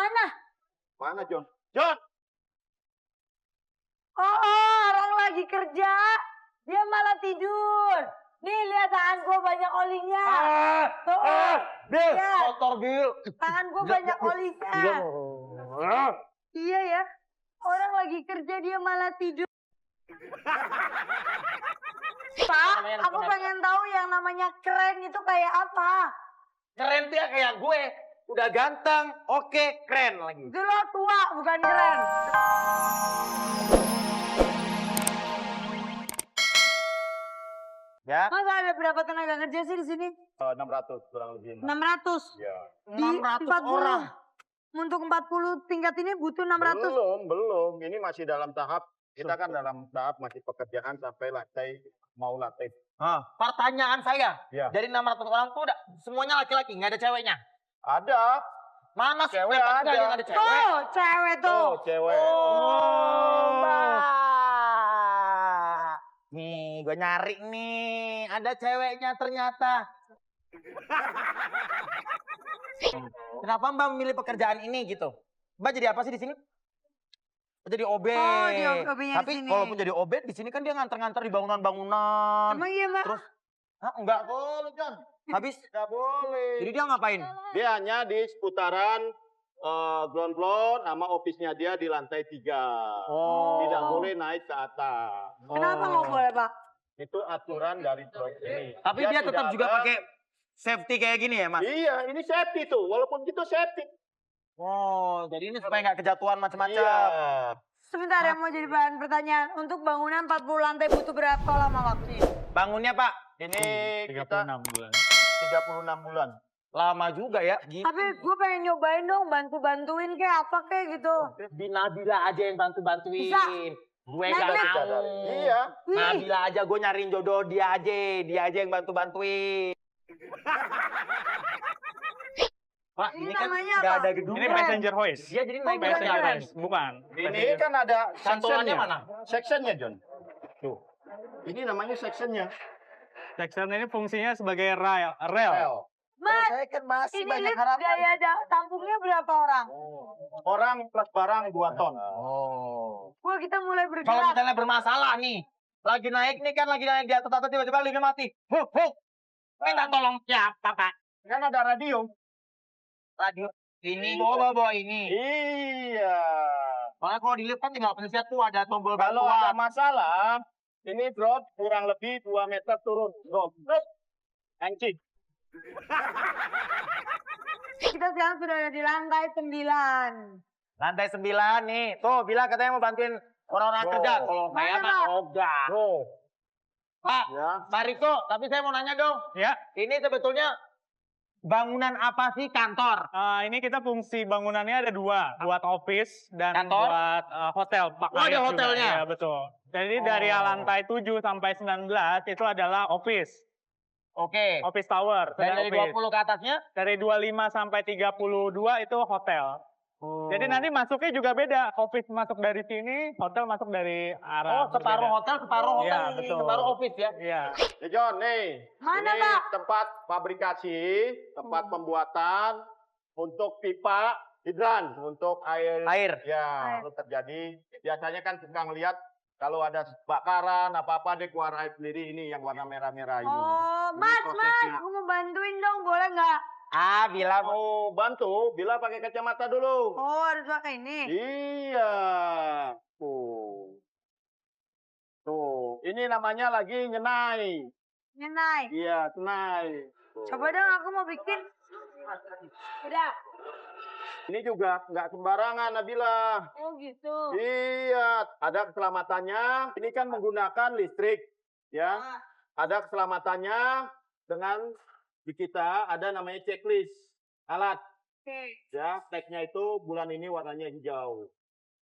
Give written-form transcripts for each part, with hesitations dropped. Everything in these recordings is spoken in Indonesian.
mana? Mana John? John! Orang lagi kerja. Dia malah tidur. Nih lihat tangan gue banyak olinya. Bil, Ya. motor Bil. Tangan gue banyak olinya. Iya ya. Orang lagi kerja dia malah tidur. Pak, aku pengen tahu yang namanya keren itu kayak apa? Keren tuh ya kayak gue. Udah ganteng, oke, keren lagi. Itu lo tua, bukan keren. Ya. Masa ada berapa tenaga kerja sih di sini? 600 kurang lebih. 600. Ya. Di 600 40. orang. Untuk 40 tingkat ini butuh 600. Belum. Ini masih dalam tahap, kita kan dalam tahap masih pekerjaan sampai lantai. Pertanyaan saya, Ya. dari 600 orang tuh udah semuanya laki-laki, nggak ada ceweknya. Ada. Mana Cewek kelihatan ada. nggak yang ada cewek? Tuh, cewek tuh. Cewek. Mbak. Nih, gue nyari nih. Ada ceweknya ternyata. Kenapa Mbak memilih pekerjaan ini gitu? Mbak jadi apa sih di sini? Jadi OB. Oh, di OB-nya di Tapi sini. walaupun jadi OB di sini kan dia nganter-nganter di bangunan-bangunan. Emang iya, Mbak? Terus, enggak boleh John. Habis? Nggak boleh. Jadi dia ngapain? Dia hanya di seputaran ground floor, nama office-nya dia di lantai 3. Oh. Tidak boleh naik ke atas. Kenapa nggak boleh, Pak? Itu aturan dari proyek ini. Tapi dia tetap tidak juga ada- pakai safety kayak gini ya, Mas? Iya, ini safety tuh. Walaupun gitu safety. Oh, jadi ini supaya nggak kejatuhan macam-macam. Iya. Sebentar ya, mau jadi bahan pertanyaan. Untuk bangunan 40 lantai butuh berapa lama waktunya? Bangunnya, Pak, Ini kita 36 bulan. 36 bulan. lama juga ya. Gitu. Tapi gue pengen nyobain dong, bantu-bantuin kayak apa kayak gitu. Di Nabila aja yang bantu-bantuin. Bisa. Gue Naik gak lift. mau. Iya. Wih, Nabila aja, gue nyariin jodoh dia aja yang bantu-bantuin. Pak, Ini ini kan namanya nggak apa? ada gedung. Ini passenger hoist. Dia jadi naik bukan Passenger keren. hoist. Bukan. Ini kan ada Santulannya sectionnya. mana? Sectionnya, John. Tuh. Ini namanya sectionnya. Section ini fungsinya sebagai rel. Rel. Mas, Saya kan masih ini banyak lift harapan. gaya tampungnya berapa orang? Orang plus barang 2 ton. Oh. Wah, kita mulai Kalau bergerak. misalnya bermasalah nih, lagi naik di atas tiba-tiba liftnya mati. Huk. Minta tolong siapa, Pak? Kan ada radio. Radio. Ini bawa ini. Iya. Soalnya kalau di lift kan tinggal pencet tuh ada tombol Kalau ada bantuan. masalah, ini drop kurang lebih 2 meter turun. Drop. Anjing. Kita sekarang sudah ada di lantai 9. Lantai 9 nih. Tuh, Bila katanya mau bantuin orang-orang Bro. kerja. Kalau saya Mana, mah Pak? ogah. Bro. Pak, Ya. Pak Riko, tapi saya mau nanya dong. Ya. Ini sebetulnya bangunan apa sih kantor? Ini kita fungsi bangunannya ada dua. Buat office dan Kantor? buat hotel. Pak Oh, ada Kayat juga. hotelnya? Ya, betul. Jadi dari lantai 7 sampai 19 itu adalah office. Oke. Office tower. Dan sudah dari office. 20 ke atasnya? Dari 25 sampai 32 itu hotel. Jadi nanti masuknya juga beda. Office masuk dari sini, hotel masuk dari arah. Separuh berbeda. hotel, separuh hotel, Iya, betul. separuh office ya. Iya. Ya John, nih. Mana, ini Pak? tempat fabrikasi, tempat pembuatan untuk pipa hidran untuk air. Air. Ya, Air. itu terjadi. Biasanya kan suka ngelihat kalau ada bakaran apa-apa dia keluar air sendiri ini yang warna merah-merah ini. Oh, Ini Mas, prosesnya. aku mau bantuin dong, boleh nggak? Bila Mau bantu, Bila pakai kacamata dulu. Oh, harus pakai ini. Iya. Tuh. Tuh, ini namanya lagi nyenai. Nyenai. Iya, tenai. Tuh. Coba dong, aku mau bikin. Udah. Ini juga nggak sembarangan, Nabila. Oh, gitu. Iya, ada keselamatannya. Ini kan menggunakan listrik, ya. Ada keselamatannya dengan di kita ada namanya checklist alat, Oke. ya. Tagnya itu bulan ini warnanya hijau,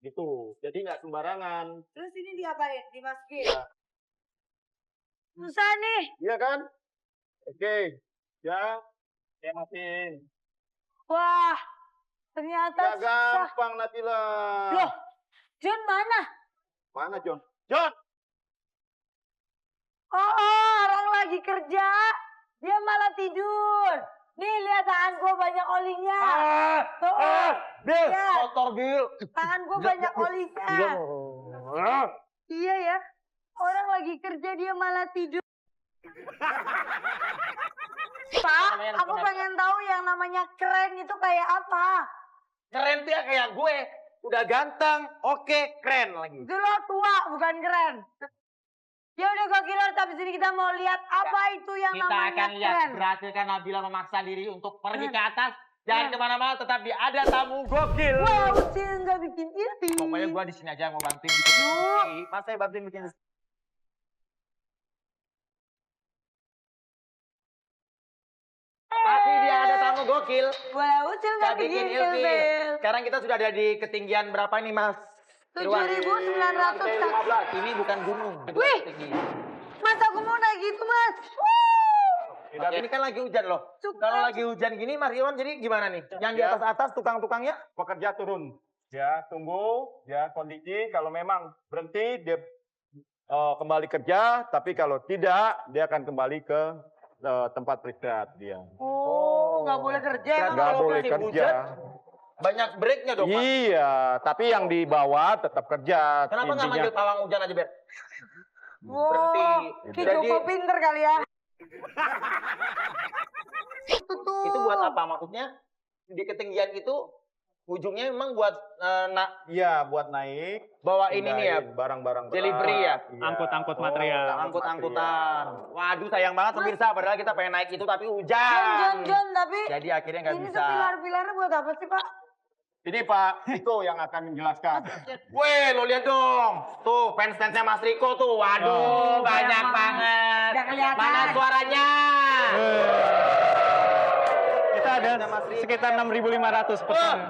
gitu. Jadi nggak sembarangan, Terus ini diapain? Dimasukin. Ya. Susah nih. iya kan? Oke, ya. Saya masukin. Wah, ternyata Ya susah. gampang, Nabila. Loh, John mana? Mana John? John! Oh, orang lagi kerja. Dia malah tidur. Nih lihat tangan gue banyak olinya. Tuh. Bil, Lihat. motor Bil. Tangan gue banyak olinya. Iya ya. Orang lagi kerja dia malah tidur. Pak, aku pengen tahu yang namanya keren itu kayak apa. Keren tuh ya kayak gue. Udah ganteng, oke, keren lagi. Itu lo tua, bukan keren. Ya udah Gokilers, tapi sini kita mau lihat apa itu yang Kita namanya akan lihat keren. berhasil kan Nabila memaksa diri untuk pergi ke atas. Jangan kemana-mana, tetapi ada tamu gokil. Wow, sih nggak bikin iri. Pokoknya gue di sini aja mau bantuin bikin. Mas saya bantuin bikin. Tapi dia ada tamu gokil. Wow, Ucil nggak Gak bikin bikin ilfil. ilfil. Sekarang kita sudah ada di ketinggian berapa nih Mas? Irwan? 7.900 kaki. Ini bukan gunung. Wih. Tinggi. Mas aku mau naik gitu mas. Oke, ini kan lagi hujan loh. Kalau lagi hujan gini Mas Irwan jadi gimana nih? Yang di atas-atas tukang-tukangnya? Pekerja turun. Ya, tunggu ya kondisi kalau memang berhenti dia kembali kerja, tapi kalau tidak dia akan kembali ke tempat beristirahat dia. Oh, nggak boleh kerja. Kan emang. Nggak kalau boleh musim kerja. hujan, banyak breaknya dong Mas. Iya, tapi yang di bawah tetap kerja. Kenapa nggak Intinya- manggil pawang hujan aja Ber? Wow, Berhenti. Ki Jadi- Joko pinter kali ya. Itu buat apa? Maksudnya di ketinggian itu ujungnya memang buat Iya, buat naik. bawa ini nih ya, barang-barang berat. delivery ya? Iya. Angkut-angkut material. angkut-angkutan. Waduh sayang banget pemirsa, padahal kita pengen naik itu tapi John, hujan. tapi Jadi akhirnya nggak ini bisa. tuh pilar-pilarnya buat apa sih Pak? Ini Pak Iko yang akan menjelaskan. Weh, lo lihat dong. Tuh, fans-fansnya Mas Riko tuh. Waduh, banyak banget. Udah kelihatan. Mana suaranya? Kita ada Mas Riko. sekitar 6.500 personil.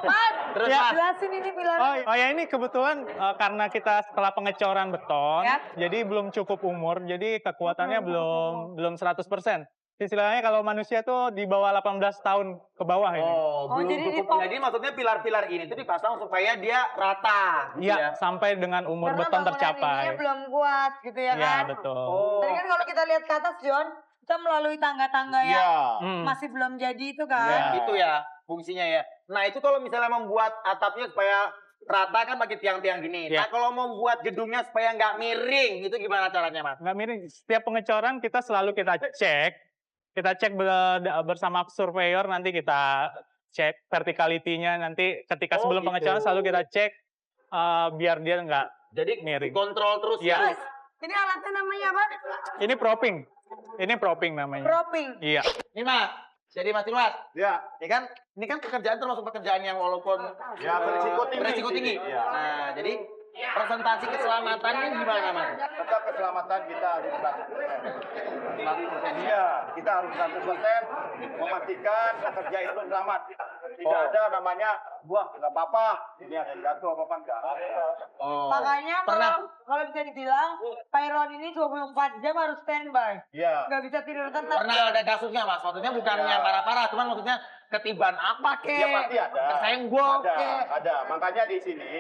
Mas, Terus Ya. Mas, jelasin ini pilar. Oh ya ini kebetulan karena kita setelah pengecoran beton, Ya. jadi belum cukup umur, jadi kekuatannya belum 100%. Istilahnya kalau manusia tuh di bawah 18 tahun ke bawah ini. oh, belum jadi cukup. dipotong. Jadi maksudnya pilar-pilar ini tuh dipasang supaya dia rata. Gitu Iya, sampai dengan umur Karena beton bangunan tercapai. ininya belum kuat gitu ya Iya, kan? betul. Oh. Tadi kan kalau kita lihat ke atas John, kita melalui tangga-tangga yang Iya. Hmm. masih belum jadi itu kan? Iya. Gitu ya fungsinya ya. Nah itu kalau misalnya membuat atapnya supaya rata kan pakai tiang-tiang gini. Ya. Nah kalau membuat gedungnya supaya nggak miring itu gimana caranya Mas? Nggak miring. Setiap pengecoran kita selalu kita cek bersama surveyor, nanti kita cek verticality-nya, nanti ketika Oh, sebelum gitu. pengecoran selalu kita cek biar dia nggak Jadi miring. kontrol terus Iya. ya. Mas, ini alatnya namanya apa? Ini propping namanya. Propping. Iya. Ini Mas, jadi Mas Irwan, Ya, ini kan pekerjaan termasuk pekerjaan yang walaupun ya berisiko tinggi. tinggi. Iya. Nah jadi presentasi keselamatannya gimana Mas? Tetap keselamatan kita harus 100%. Iya, kita harus 100% memastikan pekerja itu selamat. Tidak ada namanya, wah nggak apa-apa, ini ada yang jatuh apa-apa enggak. Oh. Makanya pernah kalau bisa dibilang, Pairon ini 24 jam harus standby. Iya. Nggak bisa tidur tenang. pernah ada kasusnya Mas, maksudnya bukan Ya. yang parah-parah, cuman maksudnya ketiban apa kek? Ya pasti ada. Kesenggol Ada, kek? ada. Makanya di sini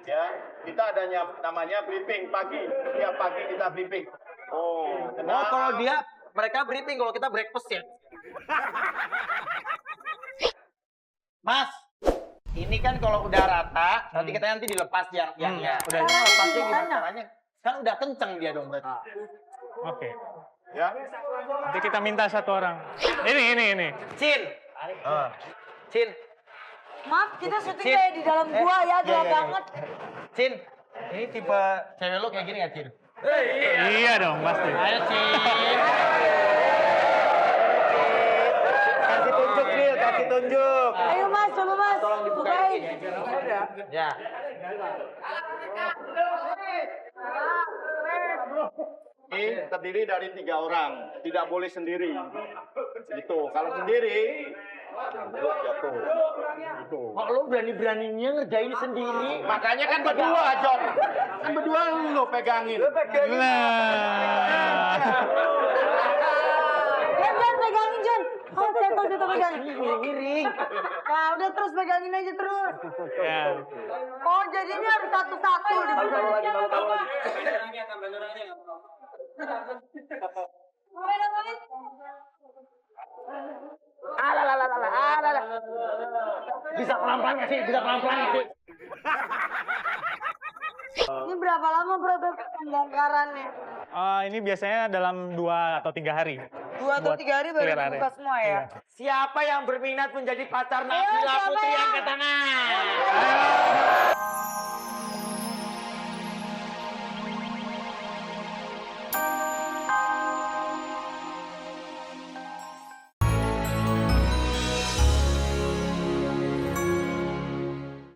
ya kita adanya namanya briefing pagi. Setiap pagi kita briefing. Oh, Oh, kalau mereka briefing, kalau kita breakfast ya. Mas, ini kan kalau udah rata, nanti kita nanti dilepas yang ya. udah. Ini lepasnya gimana Gimana? caranya? Kan udah kenceng dia dong berarti. Oke. ya. Nanti kita minta satu orang. Ini. Cin. Cin. Maaf, kita syuting Cin. kayak di dalam gua ya, gelap iya. banget. Cin. Ini tipe cewek lu kayak gini gak, Cin? Iya dong, pasti. Ayo, Cin. Kasih tunjuk, Bil. Kasih tunjuk. Ayo mas, coba mas. Tolong dibukain. Bukain. Ya. Ini terdiri dari 3 orang, tidak boleh sendiri. Itu kalau sendiri jatuh. Itu. Kok lu berani-beraninya ngerjain sendiri? Makanya kan berdua, John. Kan berdua lu pegangin. Nah. John, pegangin John. Oh, jatuh pegangin. Miring. Nah, udah terus pegangin aja terus. Ya. Oh, jadi ini harus satu-satu. Di Bisa pelan-pelan nggak sih? Bisa pelan-pelan nggak sih? Ini berapa lama proses pembongkarannya? Ini biasanya dalam 2 atau 3 hari. 2 atau 3 hari baru clear area. dibuka semua ya? Iya. Siapa yang berminat menjadi pacar Nabila siapa Putri yang- angkat tangan?